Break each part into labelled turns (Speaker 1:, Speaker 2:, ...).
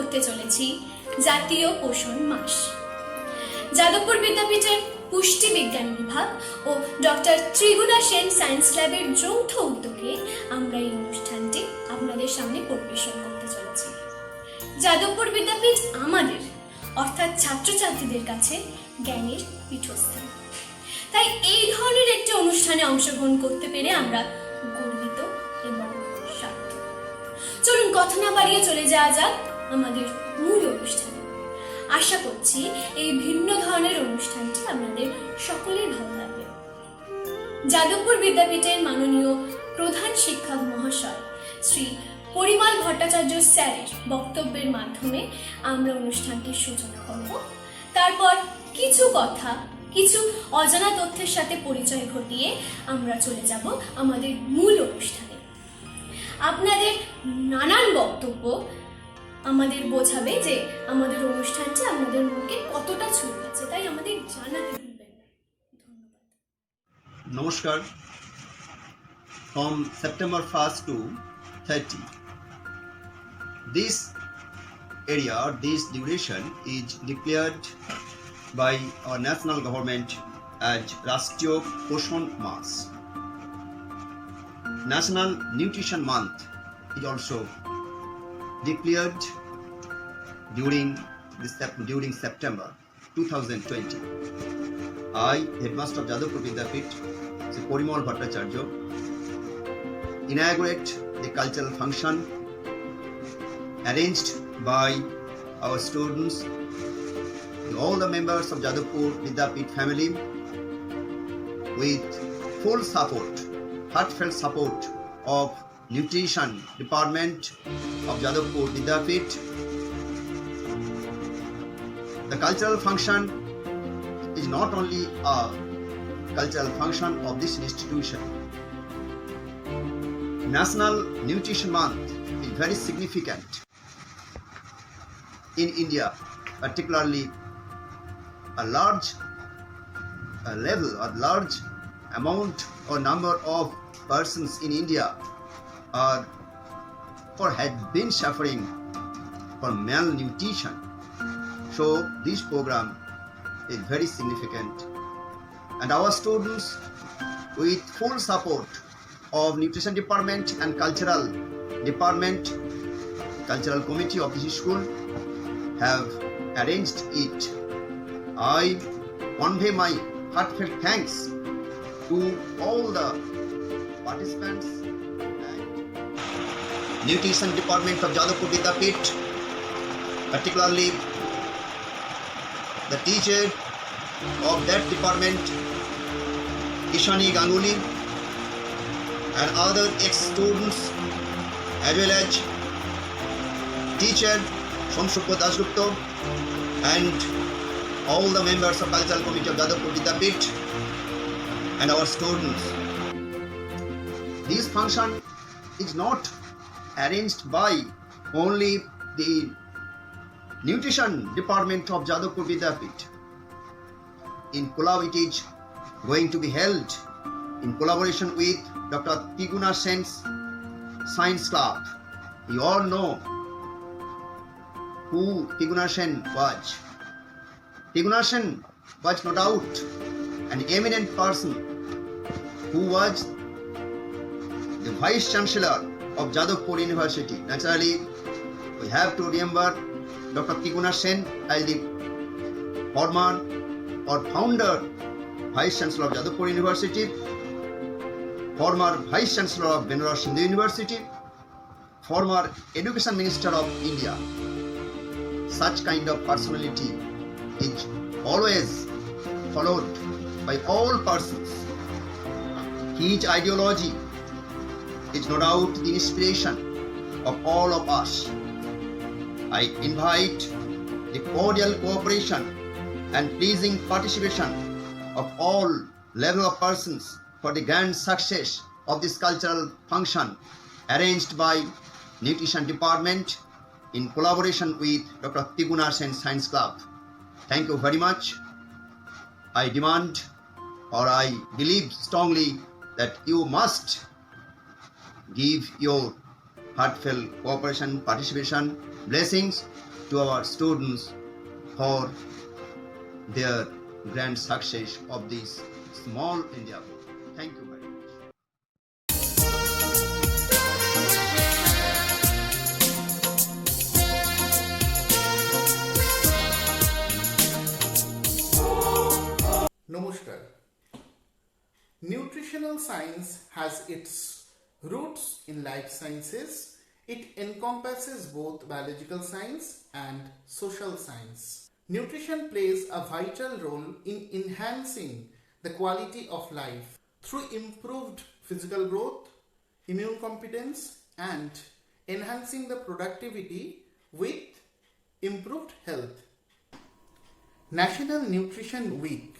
Speaker 1: করতে চলেছি জাতীয় পোষণ মাস। যাদবপুর বিদ্যাপীঠের পুষ্টি বিজ্ঞান বিভাগ ও ডক্টর ত্রিগুণা সেন সায়েন্স ল্যাবের যৌথ উদ্যোগে আমরা এই অনুষ্ঠানটি আপনাদের সামনে পরিবেশন করতে চলেছি। যাদবপুর বিদ্যাপীঠ আমাদের অর্থাৎ ছাত্রছাত্রীদের কাছে জ্ঞানের পীঠস্থান। তাই এই ধরনের একটি অনুষ্ঠানে অংশগ্রহণ করতে পেরে আমরা গর্বিত এবং সার্থক। চলুন কথা না বাড়িয়ে চলে যাওয়া যাক আমাদের মূল অনুষ্ঠানে। আশা করছি এই ভিন্ন ধরনের অনুষ্ঠানটি আপনাদের সকলের ভালো লাগবে। যাদবপুর বিদ্যাপীঠের মাননীয় প্রধান শিক্ষক মহাশয় শ্রী পরিমল ভট্টাচার্য স্যারের বক্তব্যের মাধ্যমে আমরা অনুষ্ঠানটির সূচনা করব। তারপর কিছু কথা, কিছু অজানা তথ্যের সাথে পরিচয় ঘটিয়ে আমরা চলে যাব আমাদের মূল অনুষ্ঠানে। আপনাদের নানান বক্তব্য আমাদের বোঝাবে যে আমাদের অনুষ্ঠানটি আপনাদের মনকে কতটা ছুঁয়ে গেছে, তাই আমাদের জানাতে ভুলবেন না। ধন্যবাদ।
Speaker 2: নমস্কার। From September 1st to 30, this area, this duration is declared by our national government as Rashtriya Poshan Mas. National Nutrition Month is also declared during September 2020. I, Headmaster of Jadavpur Vidyapith, Sri Porimal Bhattacharya, inaugurate the cultural function arranged by our students, all the members of Jadavpur Vidyapith family, with full support, heartfelt support of Nutrition Department of Jadavpur Vidyapith. The cultural function is not only a cultural function of this institution. National Nutrition Month is very significant in India, particularly a large amount or number of persons in India are or had been suffering from malnutrition. So this program is very significant, and our students, with full support of Nutrition Department and Cultural Department, Cultural Committee of this school, have arranged it. I convey my heartfelt thanks to all the participants and Nutrition Department of Jadavpur Vidyapith, particularly the teacher of that department, Ishani Ganguly, and other ex-students, as well as teacher Somshubha Dasgupta and all the members of Cultural Committee of Jadavpur Vidyapith and our students. This function is not arranged by only the Nutrition Department of Jadavpur Vidyapith. It is going to be held in collaboration with Dr. Tiguna Sen's Science Club. You all know who Tiguna Sen was. Tiguna Sen was no doubt an eminent person who was the Vice Chancellor of Jadavpur University. Naturally, we have to remember Dr. Tiguna Sen as the former or founder Vice Chancellor of Jadavpur University, former Vice Chancellor of Benaras Hindu University, former Education Minister of India. Such kind of personality is always followed by all persons. His ideology is no doubt the inspiration of all of us. I invite the cordial cooperation and pleasing participation of all level of persons for the grand success of this cultural function arranged by Nutrition Department in collaboration with Dr. Tiguna Sen Science Club. Thank you very much. I demand, or I believe strongly, that you must give your heartfelt cooperation, participation, blessings to our students for their grand success of this small India. Thank you very much.
Speaker 3: Namaskar. Nutritional science has its roots in life sciences. It encompasses both biological science and social science. Nutrition plays a vital role in enhancing the quality of life through improved physical growth, immune competence, and enhancing the productivity with improved health. National Nutrition Week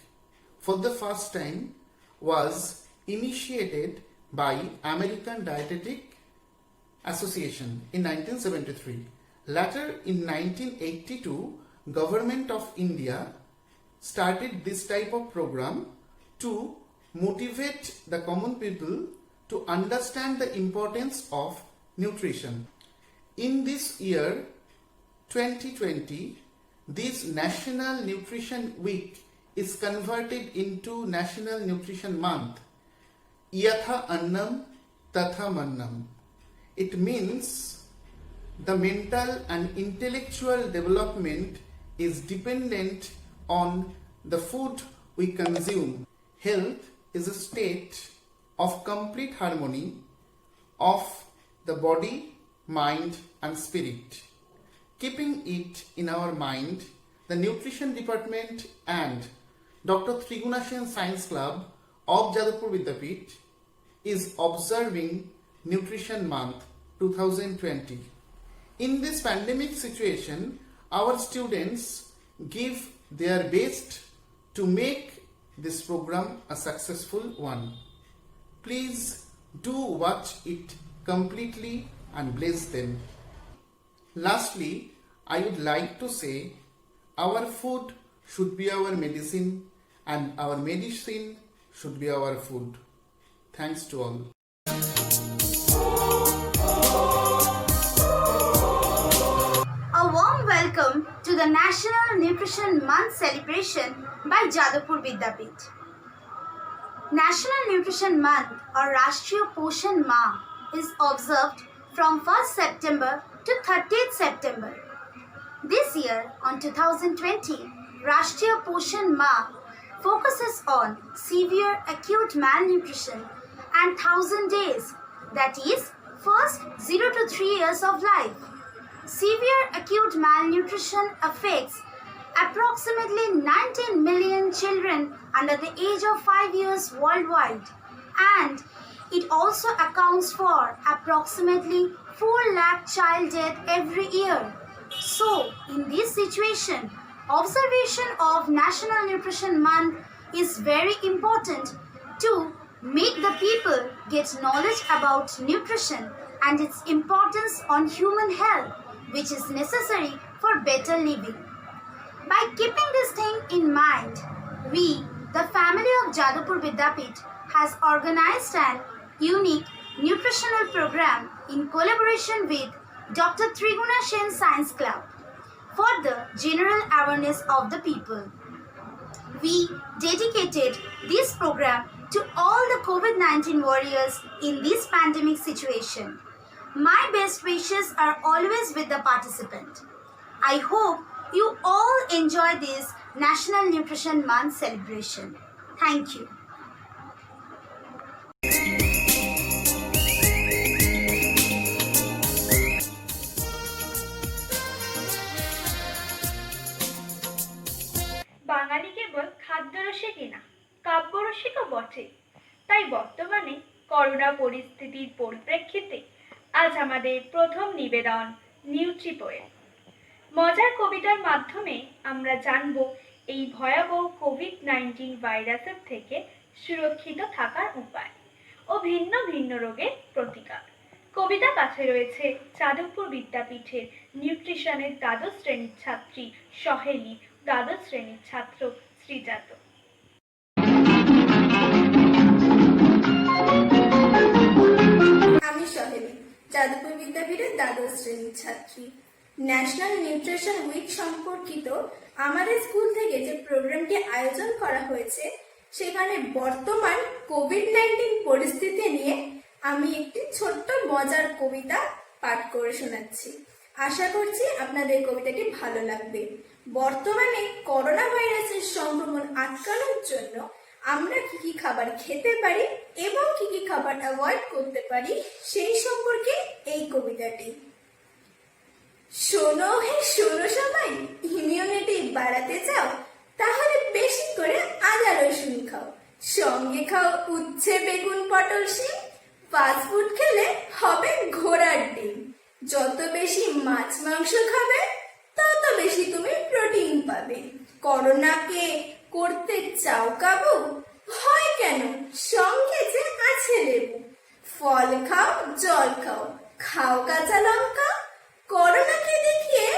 Speaker 3: for the first time was initiated by American Dietetic Association in 1973. Later in 1982, Government of India started this type of program to motivate the common people to understand the importance of nutrition. In this year 2020, this National Nutrition Week is converted into National Nutrition Month. Yatha annam tatha mannam. It means the mental and intellectual development is dependent on the food we consume. Health is a state of complete harmony of the body, mind, and spirit. Keeping it in our mind, the Nutrition Department and Dr. Triguna Sen Science Club of Jadavpur Vidyapith is observing Nutrition Month 2020. In this pandemic situation, our students give their best to make this program a successful one. Please do watch it completely and bless them. Lastly, I would like to say our food should be our medicine and our medicine should be our food. Thanks to all.
Speaker 4: A warm welcome to the National Nutrition Month celebration by Jadavpur Vidyapith. National Nutrition Month or Rashtriya Poshan Mah is observed from 1st September to 30th September. This year, on 2020, Rashtriya Poshan Mah focuses on severe acute malnutrition and 1000 days, that is, first 0 to 3 years of life. Severe acute malnutrition affects approximately 19 million children under the age of 5 years worldwide, and it also accounts for approximately 4 lakh child death every year. So, in this situation, observation of National Nutrition Month is very important to make the people get knowledge about nutrition and its importance on human health, which is necessary for better living. By keeping this thing in mind, we, the family of Jadavpur Vidyapith, has organized an unique nutritional program in collaboration with Dr. Triguna Sen Science Club for the general awareness of the people. We dedicated this program to all the COVID-19 warriors in this pandemic situation. My best wishes are always with the participant. I hope you all enjoy this National Nutrition Month celebration. Thank you.
Speaker 5: বাঙালি কেবল খাদ্যরসিকই না, কাব্যরসিকও বটে। তাই বর্তমানে corona পরিস্থিতির পরিপ্রেক্ষিতে আজ আমাদের প্রথম নিবেদন নিউট্রিপোয়েম। মজার কবিতার মাধ্যমে আমরা জানব এই ভয়াবহ কোভিড-19 ভাইরাসের থেকে সুরক্ষিত থাকার উপায় ও ভিন্ন ভিন্ন রোগের প্রতিকার। কবিতা কাছে রয়েছে যাদবপুর বিদ্যাপীঠের নিউট্রিশনের দ্বাদশ শ্রেণীর ছাত্রী সহেলি, দ্বাদশ শ্রেণীর ছাত্র শ্রীজাত।
Speaker 6: আমি সহেলি, যাদবপুর বিদ্যাপীঠের দ্বাদশ শ্রেণীর ছাত্রী। ন্যাশনাল নিউট্রিশন উইক সম্পর্কিত আমাদের স্কুল থেকে যে প্রোগ্রামটি আয়োজন করা হয়েছে সেখানে বর্তমান কোভিড-19 পরিস্থিতি নিয়ে আমি একটি ছোট্ট মজার কবিতা পাঠ করে শোনাচ্ছি। আশা করছি আপনাদের কবিতাটি ভালো লাগবে। বর্তমানে করোনা ভাইরাসের সংক্রমণ আটকানোর জন্য আমরা কি কি খাবার খেতে পারি এবং কি কি খাবার অ্যাভয়েড করতে পারি সেই সম্পর্কে এই কবিতাটি। শোনো হে শোনো সবাই, ইমিউনিটি বাড়াতে চাও তাহলে বেশি করে আদা রসুন খাও, সঙ্গে খাও উচ্ছে বেগুন পটল শিম, ফাস্ট ফুড খেলে হবে ঘোড়ার ডিম। যত বেশি মাছ মাংস খাবে তত বেশি তুমি প্রোটিন পাবে। করোনাকে করতে চাও কাবু, ভয় কেন, সঙ্গে যে আছে লেবু। ফল খাও জল খাও, খাও কাঁচা লঙ্কা, করোনাকে দেখিয়ে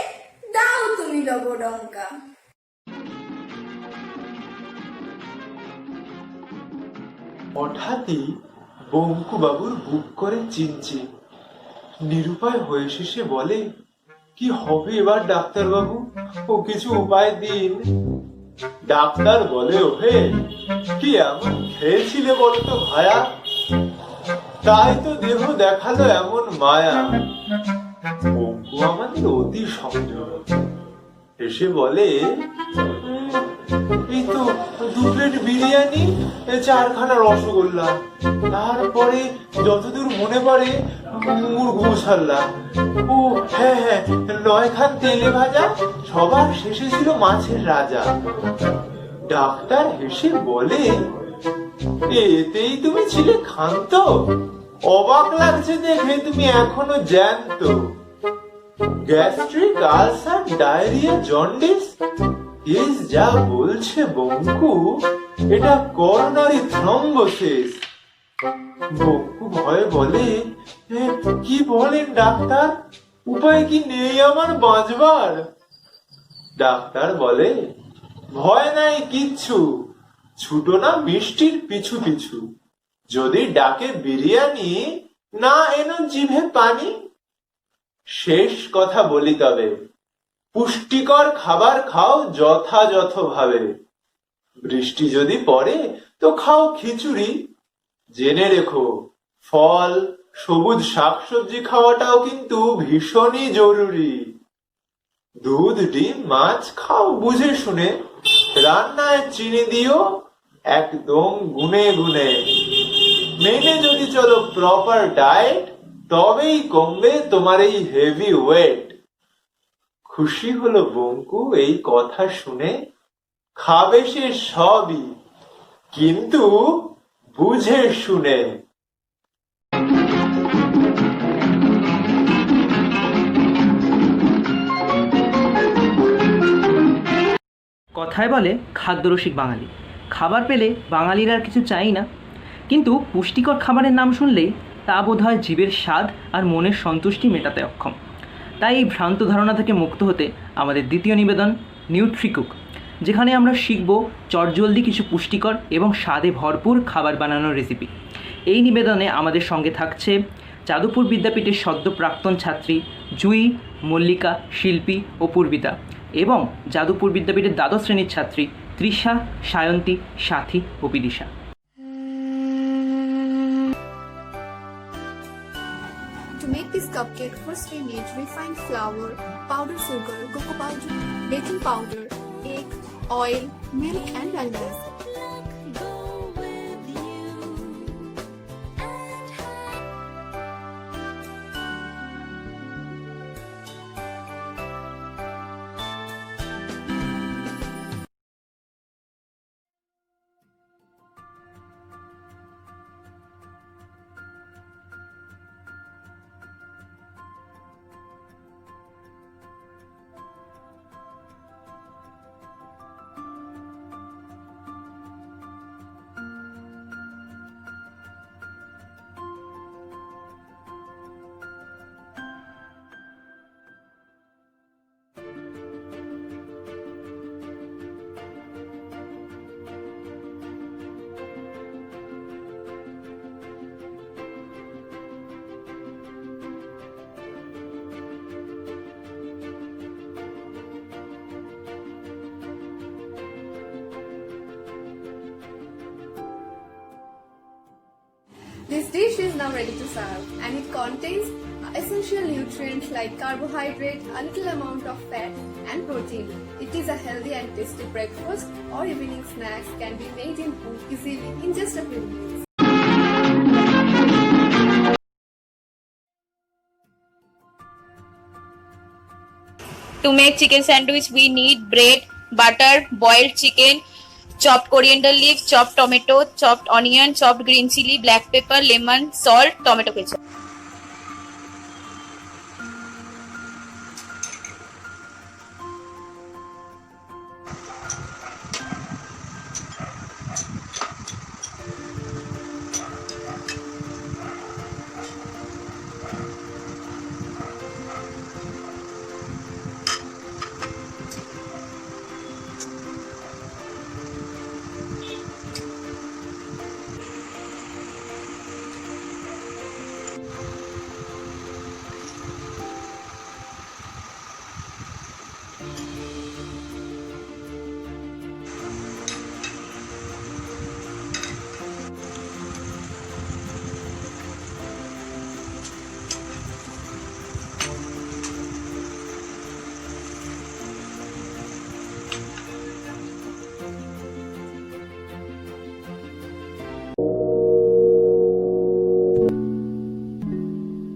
Speaker 6: দাও তুমি লবডঙ্কা।
Speaker 7: হঠাৎই বঙ্কু বাবুর বুক করে চিনচিন। নিরুপায় হয়ে শেষে বলে, কি হবে এবার ডাক্তার বাবু, ও কিছু উপায় দিন। ডাক্তার বলে, ওহে কি এমন খেয়েছিলে বলো তো ভায়া, তাই তো দেহ দেখালো এমন মায়া। বঙ্কু আমাদের অতি সংযম, এসে বলে, এই তো 2 প্লেট বিরিয়ানি, 4খানা রসগোল্লা, তারপরে যতদূর মনে পড়ে মুরগ মশাল্লা, ও হ্যাঁ হ্যাঁ 9খান তেলে ভাজা, সবার শেষে ছিল মাছের রাজা। ডাক্তার হেসে বলে, এতেই তুমি ছিলে ক্ষান্ত, অবাক লাগছে দেখে তুমি এখনো জ্যান্ত। গ্যাস্ট্রিক আলসার ডায়রিয়া জন্ডিস ইস যা বলছে বঙ্কু, এটা করোনারি থ্রম্বোসিস। বঙ্কু ভয়ে বলে, কি বলেন ডাক্তার, উপায় কি নেই আমার বাঁচবার? ডাক্তার বলে, ভয় নাই কিচ্ছু, ছুটো না মিষ্টির পিছু পিছু। যদি ডাকে বিরিয়ানি, না এনো জিভে পানি। শেষ কথা বলি তবে, পুষ্টিকর খাবার খাও যথাযথ ভাবে। বৃষ্টি যদি পড়ে তো খাও খিচুড়ি। জেনে রেখো, ফল সবুজ শাকসবজি খাওয়াটাও কিন্তু ভীষণই জরুরি। দুধ ডিম মাছ খাও বুঝে শুনে, রান্নায় চিনি দিও একদম গুনে গুনে। মেনে যদি চলো প্রপার ডায়েট, তবেই কমবে তোমার এই হেভি ওয়েট। খুশি হলো বঙ্কু এই কথা শুনে, খাবে সে সবই কিন্তু বুঝে শুনে।
Speaker 8: কথায় বলে খাদ্যরসিক বাঙালি, খাবার পেলে বাঙালির আর কিছু চাই না। কিন্তু পুষ্টিকর খাবারের নাম শুনলেই তা বোধ হয় জীবের স্বাদ আর মনের সন্তুষ্টি মেটাতে অক্ষম। তাই এই ভ্রান্ত ধারণা থেকে মুক্ত হতে আমাদের দ্বিতীয় নিবেদন নিউট্রিকুক, যেখানে আমরা শিখব চটজলদি কিছু পুষ্টিকর এবং স্বাদে ভরপুর খাবার বানানোর রেসিপি। এই নিবেদনে আমাদের সঙ্গে থাকছে যাদবপুর বিদ্যাপীঠের সদ্য প্রাক্তন ছাত্রী জুই, মল্লিকা, শিল্পী ও পূর্বিতা, এবং যাদবপুর বিদ্যাপীঠের দ্বাদশ শ্রেণীর ছাত্রী তৃষা, সায়ন্তী, সাথী ও Bidisha.
Speaker 9: To make this cupcake, first we need refined flour, powdered sugar, cocoa powder, baking powder, egg, oil, milk and vanilla. This dish is now ready to serve and it contains essential nutrients like carbohydrate, a little amount of fat and protein. It is a healthy and tasty breakfast or evening snacks can be made in home easily in just a few minutes.
Speaker 10: To make chicken sandwich, we need bread, butter, boiled chicken, chopped coriander leaf, chopped tomato, chopped onion, chopped green chili, black pepper, lemon, salt, tomato ketchup.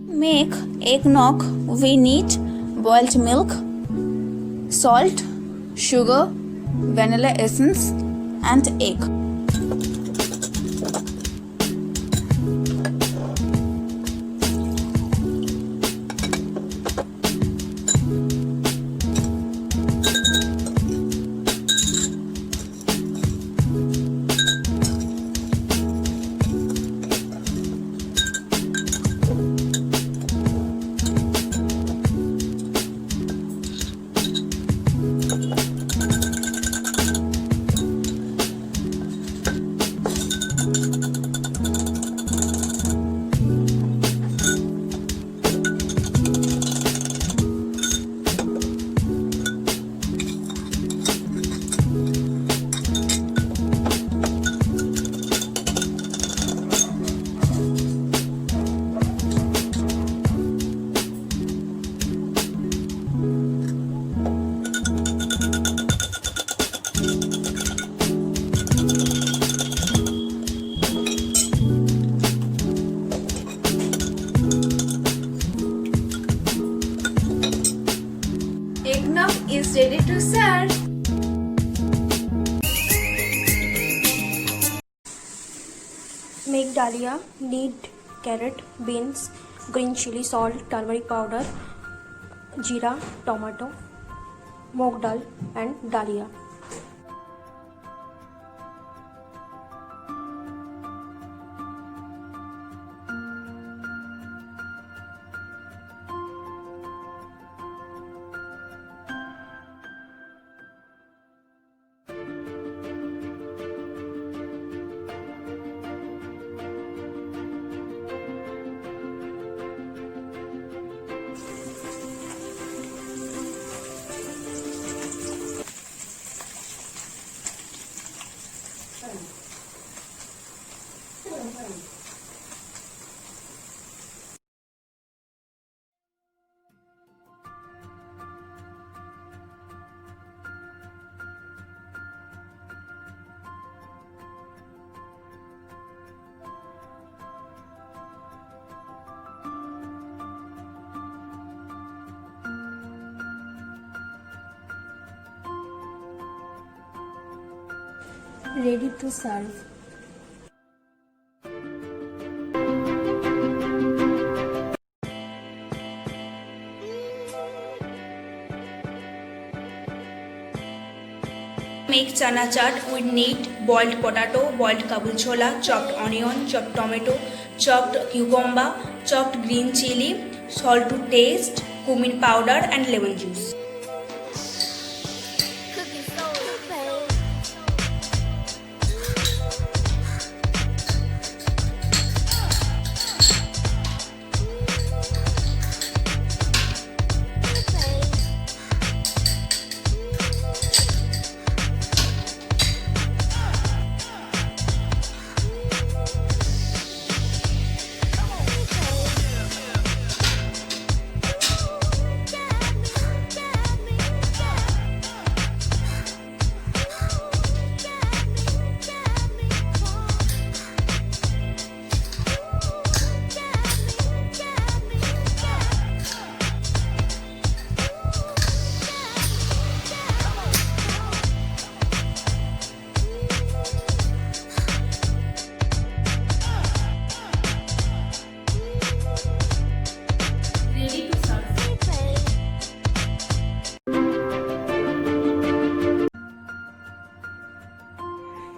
Speaker 6: Make eggnog, we need boiled milk, salt, sugar, vanilla essence, and egg. Eggnog is ready to serve.
Speaker 11: Make dalia, need carrot, beans, green chili, salt, turmeric powder, jeera, tomato, moong dal and dalia. Ready to serve.
Speaker 10: Make chana chaat, we need boiled potato, boiled kabul chola, chopped onion, chopped tomato, chopped cucumber, chopped green chili, salt to taste, cumin powder and lemon juice.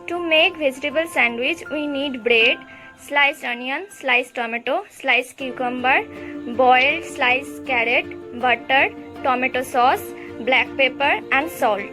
Speaker 5: To make vegetable sandwich, we need bread, sliced onion, sliced tomato, sliced cucumber, boiled sliced carrot, butter, tomato sauce, black pepper and salt.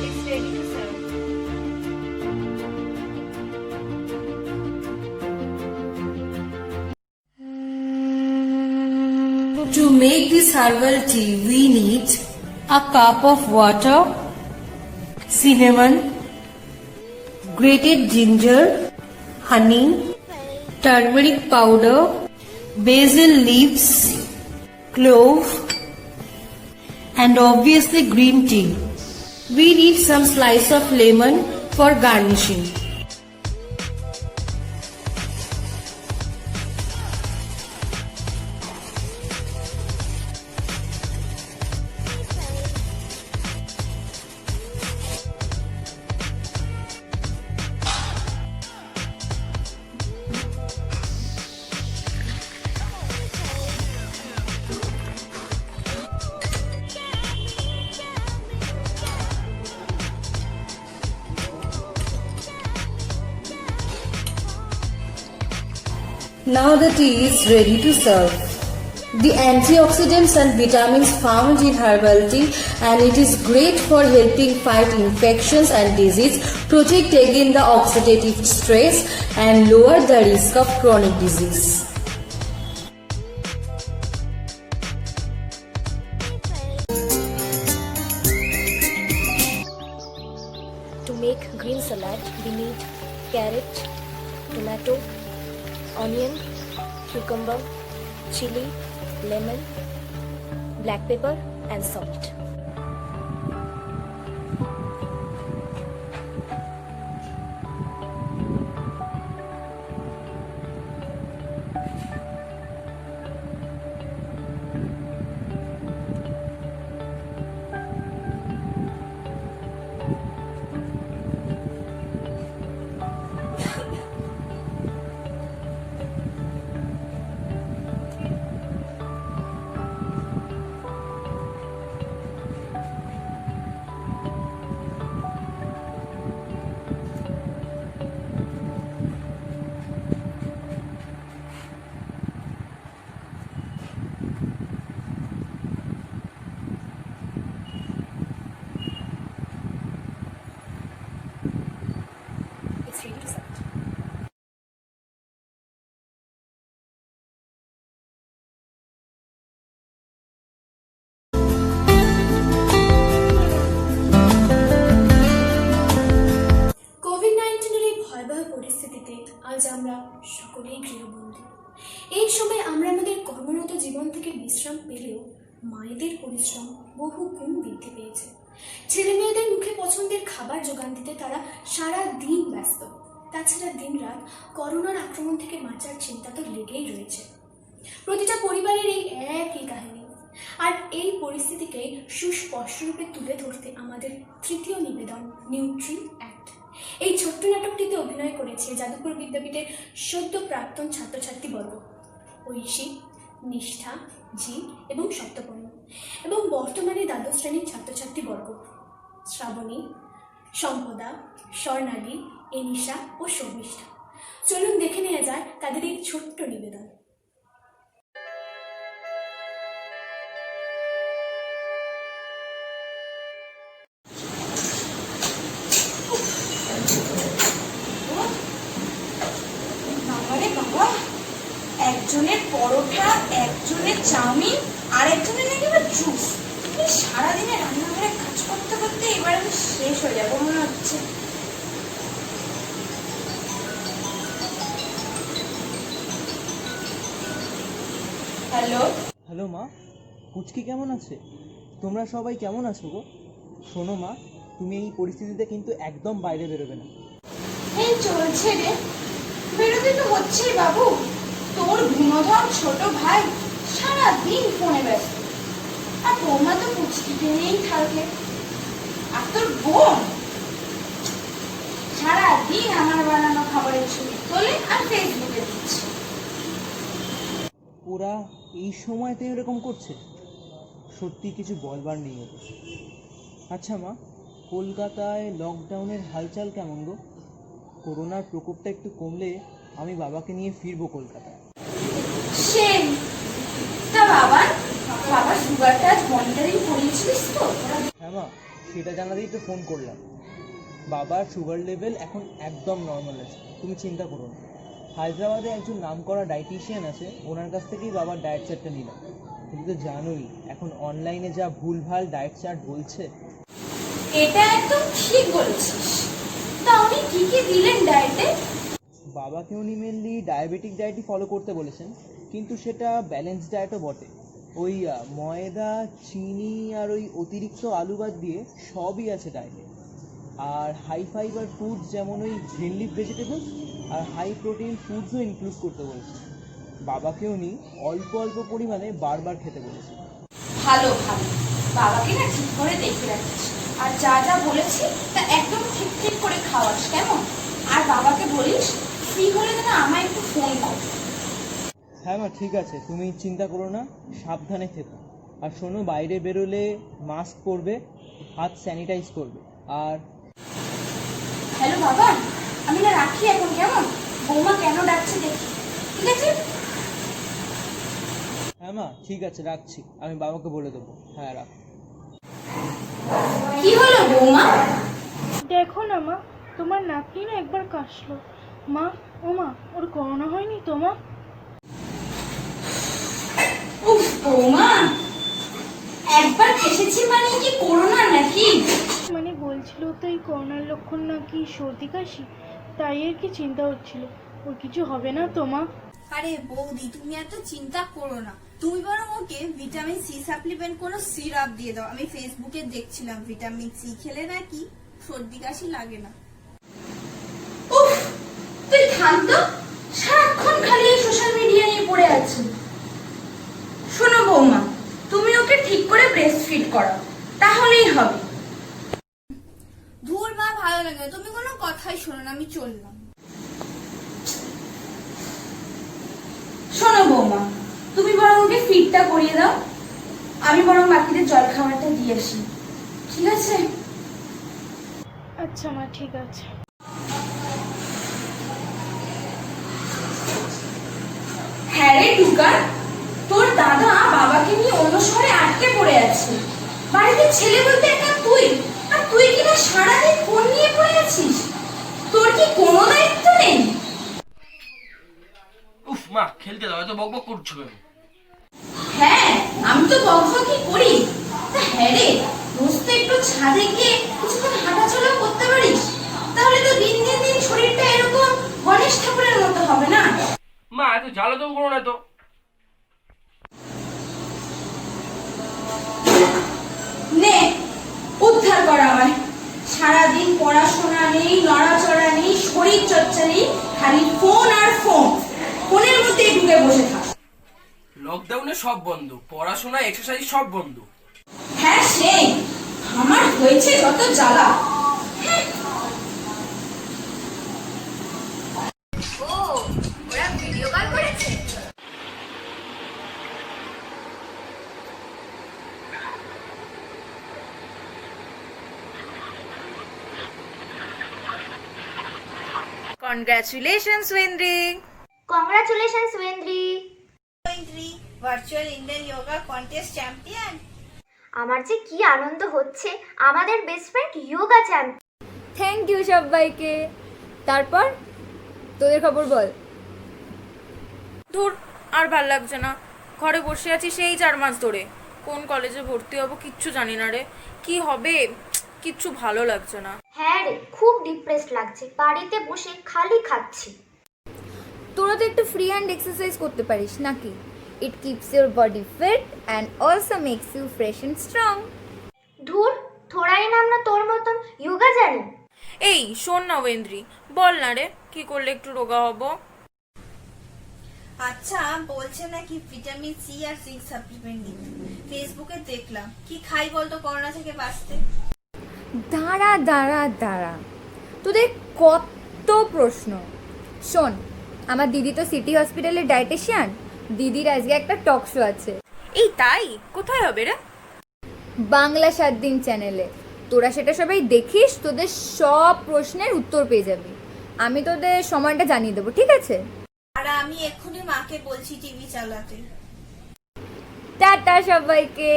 Speaker 5: It's ready to serve.
Speaker 12: To make this herbal tea, we need a cup of water, cinnamon, grated ginger, honey, turmeric powder, basil leaves, clove, and obviously green tea. We need some slice of lemon for garnishing. Now the tea is ready to serve. The antioxidants and vitamins found in herbal tea, and it is great for helping fight infections and disease, protect against the oxidative stress and lower the risk of chronic disease.
Speaker 11: To make green salad, we need carrot, tomato, onion, cucumber, chili, lemon, black pepper and salt. It's ready to serve.
Speaker 1: COVID-19 এই ভয়াবহ পরিস্থিতিতে আজ আমরা সকলেই গৃহবন্দী। এই সময় আমরা আমাদের কর্মরত জীবন থেকে বিশ্রাম পেলেও মায়েদের পরিশ্রম বহু গুণ বৃদ্ধি পেয়েছে। ছেলে মেয়েদের মুখে পছন্দের খাবার যোগান দিতে তারা সারা দিন ব্যস্ত। তাছাড়া দিনরাত করোনার আক্রমণ থেকে বাঁচার চিন্তা তো লেগেই রয়েছে। প্রতিটা পরিবারের এই একই কাহিনী। আর এই পরিস্থিতিকে সুস্পষ্টরূপে তুলে ধরতে আমাদের তৃতীয় নিবেদন নিউট্রি অ্যাক্ট। এই ছোট্ট নাটকটিতে অভিনয় করেছে যাদবপুর বিদ্যাপীঠের সদ্য প্রাক্তন ছাত্রছাত্রীবর্গ ঐশী, নিষ্ঠা, জি এবং সত্যপর্ণ, এবং বর্তমানে দ্বাদশ শ্রেণীর ছাত্রছাত্রীবর্গ শ্রাবণী, সম্পদা, স্বর্ণালী, এনিশা ও শর্মিষ্ঠা। চলুন দেখে নেওয়া যায় তাদের এই ছোট্ট নিবেদন।
Speaker 6: বাবারে বাবা, একজনের পরোটা শেষ হয়ে যাবো মনে হচ্ছে। হ্যালো,
Speaker 8: হ্যালো মা, পুচকি কেমন আছে? তোমরা সবাই কেমন আছো গো? শোনো মা, তুমি এই পরিস্থিতিতে কিন্তু একদম বাইরে বেরোবে না।
Speaker 6: এই চলছে রে, বেরোতে তো হচ্ছেই বাবু। তোর গুণধর ছোট ভাই সারাদিন ফোনে ব্যস্ত, আর বৌমা তো পুচকিতে নিয়েই থাকে। আর তোর বোন সারাদিন আমার বানানো খাবারের ছবি তোলে আর ফেসবুকে দিচ্ছে।
Speaker 8: ওরা এই সময়তে এরকম করছে? সত্যি কিছু বলবার নেই ওদের। আচ্ছা মা, কলকাতায় লকডাউনের হালচাল কেমন গো? করোনার প্রকোপটা একটু কমলে আমি বাবাকে নিয়ে ফিরবো কলকাতায়।
Speaker 6: সেই তা বাবার সুগারটা আজ মনিটরিং করিয়েছিলিস তো?
Speaker 8: হ্যাঁ মা, সেটা জানাতেই তো ফোন করলাম। বাবার সুগার লেভেল এখন একদম নর্মাল আছে, তুমি চিন্তা করো না। হায়দ্রাবাদে একজন নামকরা ডায়েটিশিয়ান আছে, ওনার কাছ থেকেই বাবার ডায়েট চার্টটা নিলাম। তুমি তো জানোই এখন অনলাইনে যা ভুলভাল ডায়েট চার্ট বলছে।
Speaker 6: এটা একদম ঠিক বলেছিস। তা উনি কি কি দিলেন ডায়েটে?
Speaker 8: বাবাকে উনি মেনলি ডায়াবেটিক ডায়েটই ফলো করতে বলেছেন, কিন্তু সেটা ব্যালেন্স ডায়েটও বটে। ওই ময়দা, চিনি আর ওই অতিরিক্ত আলু বাদ দিয়ে সবই আছে ডায়েটে। আর হাই ফাইবার ফুডস যেমন ওই গ্রিন লিফ ভেজিটেবলস আর হাই প্রোটিন ফুডসও ইনক্লুড করতে বলেছেন। বাবাকে উনি অল্প অল্প পরিমাণে বারবার খেতে বলেছেন।
Speaker 6: ভালো ভালো, বাবাকে না ঠিক করে দেখে রাখিস, আর যা যা বলেছি তা একদম ঠিক ঠিক করে খাওয়াস, কেমন? আর বাবাকে বলিস ফ্রি হলে যেন আমায় একটু ফোন কর।
Speaker 8: হ্যাঁ মা, ঠিক আছে, তুমি চিন্তা করো না, সাবধানে থেকো। আর শোনো, বাইরে বেরোলে মাস্ক পরবে, হাত স্যানিটাইজ করবে। আর
Speaker 6: হ্যালো বাবা, আমি না রাখি এখন, কেমন? বৌমা কেন ডাকছে দেখি, ঠিক আছে?
Speaker 8: হ্যাঁ মা, ঠিক আছে, রাখছি, আমি বাবাকে বলে দেবো। হ্যাঁ, রাখ।
Speaker 6: কি হলো বৌমা?
Speaker 13: দেখো না মা, তোমার নাতনি না একবার কাশলো। মা, ও মা, ওর করোনা হয়নি তো মা?
Speaker 6: উফ বৌমা, একবার এসেছি মানে কি করোনা নাকি?
Speaker 13: মানে বলছিল তো এই করোনার লক্ষণ নাকি সর্দি কাশি, তাই আর কি চিন্তা হচ্ছিল। ওর কিছু হবে না তো মা?
Speaker 6: আরে বৌদি, তুমি এত চিন্তা করো না। তুমি বরং ওকে ভিটামিন সি সাপ্লিমেন্ট কোনো সিরাপ দিয়ে দাও। আমি ফেসবুকে দেখছিলাম ভিটামিন সি খেলে নাকি সর্দি কাশি লাগে না। উফ, তুই থাম তো, সারাক্ষণ খালি এই সোশ্যাল মিডিয়া নিয়ে পড়ে আছিস। শোনো বৌমা, তুমি ওকে ঠিক করে ব্রেস্ট ফিড করাও, তাহলেই হবে। ধুর মা, ভালো লাগে, তুমি কোনো কথাই শোনো না, আমি চললাম। শোনো বৌমা, তুমি বরং ওকে ফিডটা করিয়ে দাও, আমি বরং বাকিদের জল খাবারটা দিয়ে আসি, ঠিক আছে?
Speaker 13: আচ্ছা মা, ঠিক আছে।
Speaker 6: হ্যাঁ রে টুকার, তোর দাদা বাবাকে নিয়ে অন্য শহরে আটকে পড়ে আছে। বাড়িতে ছেলে বলতে একটা তুই, আর তুই কিনা সারাদিন ফোন নিয়ে পড়ে আছিস। তোর কি কোনো দায়িত্ব নেই?
Speaker 14: উফ মা, খেলতে দাও, এত বকবক করছো কেন?
Speaker 6: হ্যাঁ, আমি তো বকবকই করি। তা হ্যাঁ রে, রোজ তো একটু ছাদে গিয়ে কিছুক্ষণ হাঁটাচলা করতে পারিস, তাহলে তো দিন দিন দিন শরীরটা এরকম গণেশ ঠাকুরের মতো হবে না?
Speaker 14: মা, এত জ্বালাতন করো না তো।
Speaker 6: নে, উদ্ধার কর আমায়। সারাদিন পড়াশোনা নেই, নড়াচড়া নেই, শরীর চর্চা নেই, খালি ফোন আর ফোন, ফোনের মধ্যেই ঢুকে বসে থাক।
Speaker 14: লকডাউনে সব বন্ধ, পড়াশোনা, এক্সারসাইজ সব বন্ধ।
Speaker 6: হ্যাঁ সেই, আমার হয়েছে যত জ্বালা। ও, ওরা ভিডিও কল করেছে?
Speaker 10: Congratulations, Wendri!
Speaker 4: Congratulations, Wendri!
Speaker 6: Virtual Indian yoga contest champion.
Speaker 4: আমার যে কি আনন্দ হচ্ছে, আমাদের best friend yoga champion.
Speaker 11: Thank you সবাইকে। তারপর তোদের খবর বল।
Speaker 10: ধুর, আর ভাল লাগছে না, ঘরে বসে আছি সেই 4 মাস ধরে। কোন কলেজে ভর্তি হব কিচ্ছু জানি না রে, কি হবে কিচ্ছু ভালো লাগছে না।
Speaker 4: হ্যাঁ রে, খুব ডিপ্রেসড লাগছে, বাড়িতে বসে খালি খাচ্ছি।
Speaker 11: তোরা তো একটু ফ্রি হ্যান্ড এক্সারসাইজ করতে পারিস নাকি? It keeps your body fit and also makes you fresh and strong.
Speaker 4: ধুর, থোড়াই না আমরা তোর মতন যোগা জানি।
Speaker 10: এই শোন না ওয়েন্দ্রি, বল না রে কি করলে একটু রোগা হব?
Speaker 6: আচ্ছা, বলছে নাকি ভিটামিন সি আর জিঙ্ক সাপ্লিমেন্ট নিতে। ফেসবুকে দেখলাম, কি খাই বলতো করোনা থেকে বাঁচতে?
Speaker 11: দাঁড়া দাঁড়া দাঁড়া, তোদের কত প্রশ্ন। শোন, আমার দিদি তো সিটি হসপিটালের ডায়েটিশিয়ান, দিদির আজকে একটা টক শো আছে।
Speaker 10: এই তাই? কোথায় হবে রে?
Speaker 11: বাংলা 7 দিন চ্যানেলে। তোরা সেটা সবাই দেখিস, তোদের সব প্রশ্নের উত্তর পেয়ে যাবি। আমি তোদের সময়টা জানিয়ে দেবো, ঠিক আছে?
Speaker 6: আর আমি এক্ষুনি মাকে বলছি টিভি চালাতে।
Speaker 11: টাটা সবাইকে।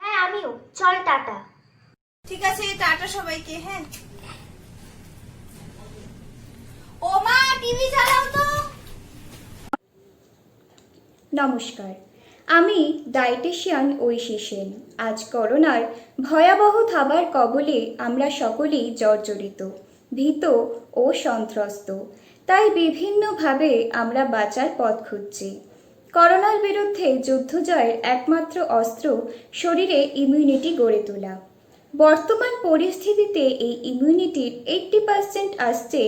Speaker 4: হ্যাঁ আমিও, চল টাটা।
Speaker 6: ঠিক আছে, টাটা সবাইকে। হ্যাঁ, ও মা টিভি চালাও তো।
Speaker 15: নমস্কার, আমি ডায়েটিশিয়ান ঐশী সেন। আজ করোনার ভয়াবহ থাবার কবলে আমরা সকলেই জর্জরিত, ভীত ও সন্ত্রস্ত। তাই বিভিন্নভাবে আমরা বাঁচার পথ খুঁজছি। করোনার বিরুদ্ধে যুদ্ধ জয়ের একমাত্র অস্ত্র শরীরে ইমিউনিটি গড়ে তোলা। বর্তমান পরিস্থিতিতে এই ইমিউনিটির 80% আসছে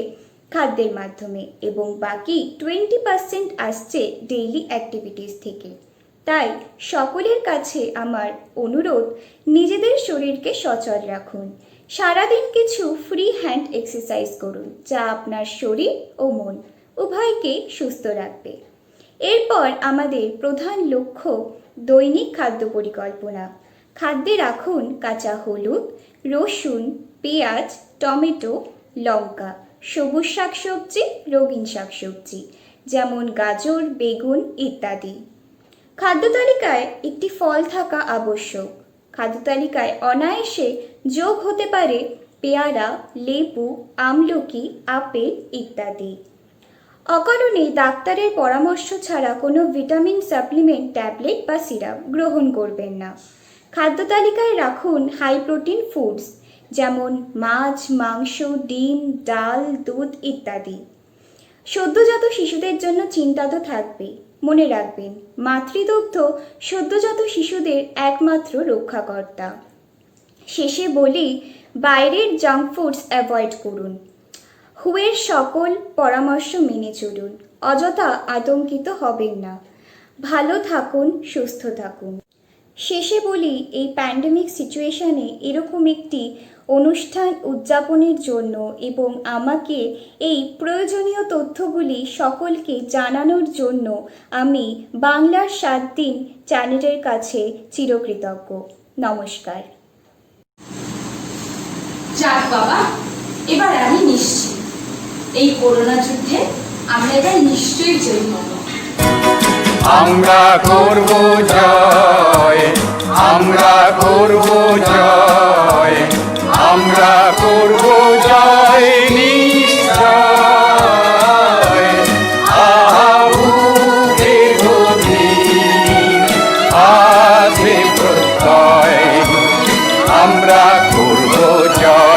Speaker 15: খাদ্যের মাধ্যমে এবং বাকি 20% আসছে ডেইলি অ্যাক্টিভিটিস থেকে। তাই সকলের কাছে আমার অনুরোধ, নিজেদের শরীরকে সচল রাখুন। সারাদিন কিছু ফ্রি হ্যান্ড এক্সারসাইজ করুন, যা আপনার শরীর ও মন উভয়কে সুস্থ রাখবে। এরপর আমাদের প্রধান লক্ষ্য দৈনিক খাদ্য পরিকল্পনা। খাদ্যে রাখুন কাঁচা হলুদ, রসুন, পেঁয়াজ, টমেটো, লঙ্কা, সবুজ শাকসবজি, রঙিন শাকসবজি যেমন গাজর, বেগুন ইত্যাদি। খাদ্য তালিকায় একটি ফল থাকা আবশ্যক। খাদ্য তালিকায় অনায়াসে যোগ হতে পারে পেয়ারা, লেবু, আমলকি, আপেল ইত্যাদি। অকারণে ডাক্তারের পরামর্শ ছাড়া কোনো ভিটামিন সাপ্লিমেন্ট, ট্যাবলেট বা সিরাপ গ্রহণ করবেন না। খাদ্য তালিকায় রাখুন হাই প্রোটিন ফুডস যেমন মাছ, মাংস, ডিম, ডাল, দুধ ইত্যাদি। সদ্যজাত শিশুদের জন্য চিন্তা তো থাকবে। মনে রাখবেন, মাতৃদুগ্ধ সদ্যজাত শিশুদের একমাত্র রক্ষাকর্তা। শেষে বলি, বাইরের জাঙ্ক ফুডস অ্যাভয়েড করুন। হুয়ের সকল পরামর্শ মেনে চলুন। অযথা আতঙ্কিত হবেন না। ভালো থাকুন, সুস্থ থাকুন। শেষে বলি, এই প্যান্ডেমিক সিচুয়েশনে এরকম একটি অনুষ্ঠান উদযাপনের জন্য এবং আমাকে এই প্রয়োজনীয় তথ্যগুলি সকলকে জানানোর জন্য আমি বাংলার 7 দিন চ্যানেলের কাছে চিরকৃতজ্ঞ। নমস্কার।
Speaker 6: যাক বাবা, এবার আমি নিশ্চিত এই করোনা যুদ্ধে আমরা এবার নিশ্চয়ই জয়ী হব।
Speaker 16: আমরা করব জয়, আমরা করব জয়, আমরা করব জয় নিশ্চয়। আহুতে গভীর আছে প্রত্যয়, আমরা করব জয়।